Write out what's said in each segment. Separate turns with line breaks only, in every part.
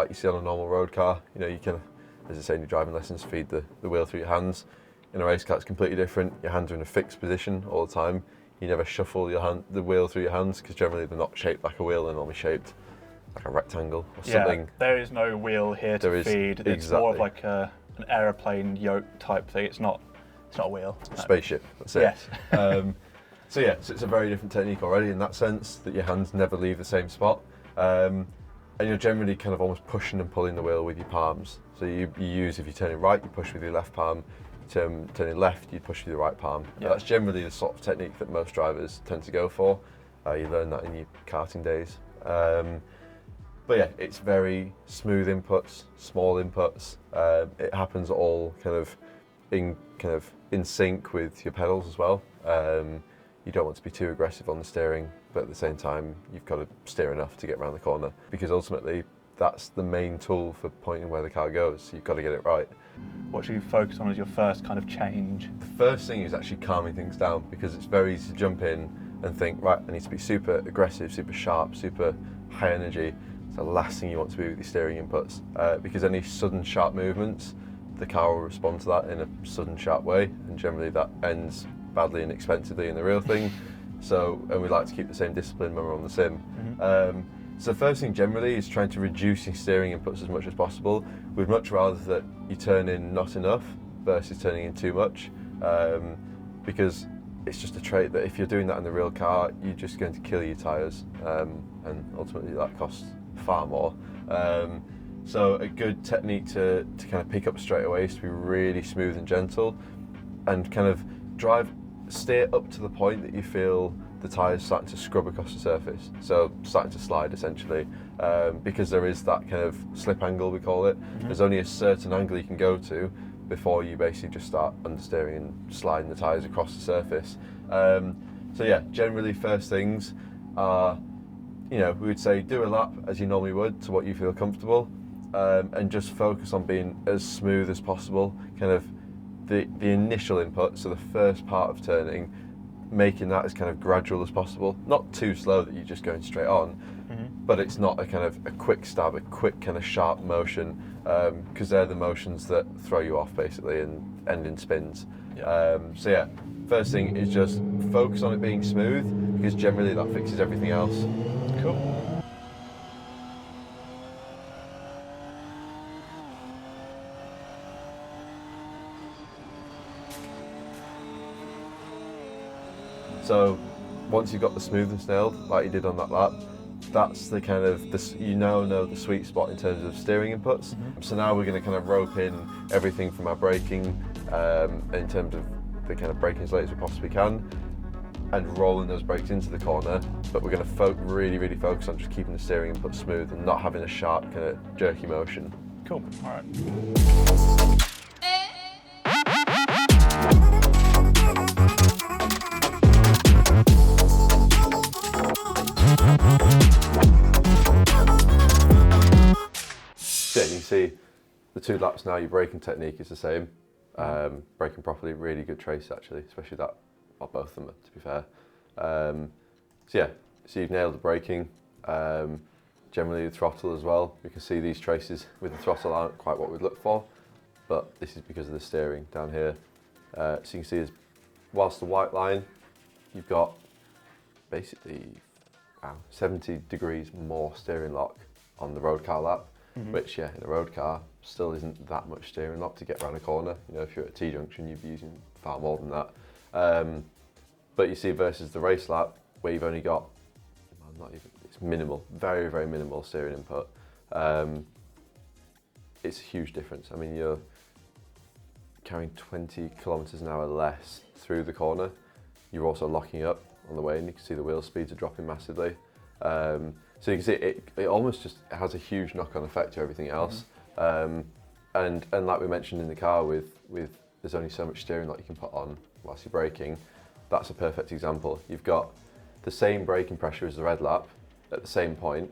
like you see on a normal road car. You know, you can, as I say in your driving lessons, feed the wheel through your hands. In a race car, it's completely different. Your hands are in a fixed position all the time. You never shuffle the wheel through your hands because generally they're not shaped like a wheel, they're normally shaped like a rectangle or something.
Yeah, there is no wheel here to feed. It's more of like an aeroplane yoke type thing. It's not a wheel.
Spaceship, that's it.
Yes.
So it's a very different technique already in that sense, that your hands never leave the same spot. And you're generally kind of almost pushing and pulling the wheel with your palms. So you use, if you're turning right, you push with your left palm. Turning left, you push with your right palm.
Yeah.
That's generally the sort of technique that most drivers tend to go for. You learn that in your karting days. But yeah, it's very smooth inputs, small inputs. It happens all kind of in sync with your pedals as well. You don't want to be too aggressive on the steering, but at the same time, you've got to steer enough to get around the corner, because ultimately that's the main tool for pointing where the car goes. So you've got to get it right.
What should you focus on as your first kind of change?
The first thing is actually calming things down, because it's very easy to jump in and think, right, I need to be super aggressive, super sharp, super high energy. It's the last thing you want to be with your steering inputs, because any sudden sharp movements, the car will respond to that in a sudden sharp way, and generally that ends badly and expensively in the real thing. So, and we like to keep the same discipline when we're on the sim.
Mm-hmm.
So the first thing generally is trying to reduce your steering inputs as much as possible. We'd much rather that you turn in not enough versus turning in too much, because it's just a trait that if you're doing that in the real car, you're just going to kill your tyres, and ultimately that costs far more. So a good technique to kind of pick up straight away is to be really smooth and gentle, and kind of steer up to the point that you feel the tyres starting to scrub across the surface, so starting to slide essentially, because there is that kind of slip angle, we call it.
Mm-hmm.
There's only a certain angle you can go to before you basically just start understeering and sliding the tyres across the surface. So yeah, generally first things are, we would say do a lap as you normally would to what you feel comfortable, and just focus on being as smooth as possible. Kind of the initial input, so the first part of turning, making that as kind of gradual as possible, not too slow that you're just going straight on, but it's not a kind of a quick stab, a quick kind of sharp motion, because they're the motions that throw you off basically and end in spins. So yeah, first thing is just focus on it being smooth, because generally that fixes everything else.
Cool.
So once you've got the smoothness nailed, like you did on that lap, that's the kind of, you now know the sweet spot in terms of steering inputs. So now we're going to kind of rope in everything from our braking, in terms of the kind of braking as late as we possibly can, and rolling those brakes into the corner. But we're going to really, really focus on just keeping the steering input smooth and not having a sharp kind of jerky motion.
Cool. All right.
Yeah, you can see the 2 laps now, your braking technique is the same. Braking properly, really good trace actually, especially that, well, both of them to be fair. So yeah, so you've nailed the braking. Generally the throttle as well, you can see these traces with the throttle aren't quite what we'd look for, but this is because of the steering down here. So you can see whilst the white line, you've got basically 70 degrees more steering lock on the road car lap. Which, yeah, in a road car still isn't that much steering lock to get around a corner. If you're at a T-junction, you'd be using far more than that. But you see versus the race lap, where you've only got, it's minimal, very, very minimal steering input. It's a huge difference. I mean, you're carrying 20 kilometers an hour less through the corner. You're also locking up on the way, and you can see the wheel speeds are dropping massively. So you can see it almost just has a huge knock-on effect to everything else. And like we mentioned in the car, with there's only so much steering that you can put on whilst you're braking. That's a perfect example. You've got the same braking pressure as the red lap at the same point,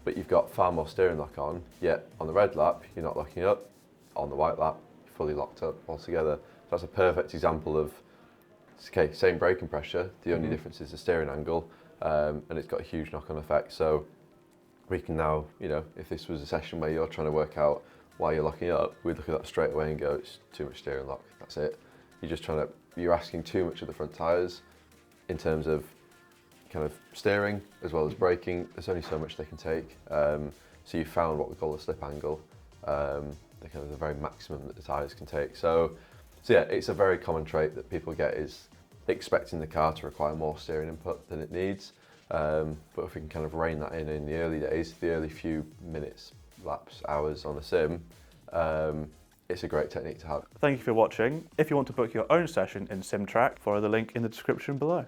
but you've got far more steering lock on, yet on the red lap, you're not locking up. On the white lap, you're fully locked up altogether. That's a perfect example of, okay, same braking pressure, the only difference is the steering angle. And it's got a huge knock-on effect. So we can now, you know, if this was a session where you're trying to work out why you're locking up, we'd look at that straight away and go, it's too much steering lock, that's it. You're asking too much of the front tyres in terms of kind of steering as well as braking. There's only so much they can take. So you found what we call the slip angle, the kind of the very maximum that the tyres can take. So yeah, it's a very common trait that people get, is expecting the car to require more steering input than it needs. But if we can kind of rein that in the early days, the early few minutes, laps, hours on the sim, it's a great technique to have.
Thank you for watching. If you want to book your own session in SimTrack, follow the link in the description below.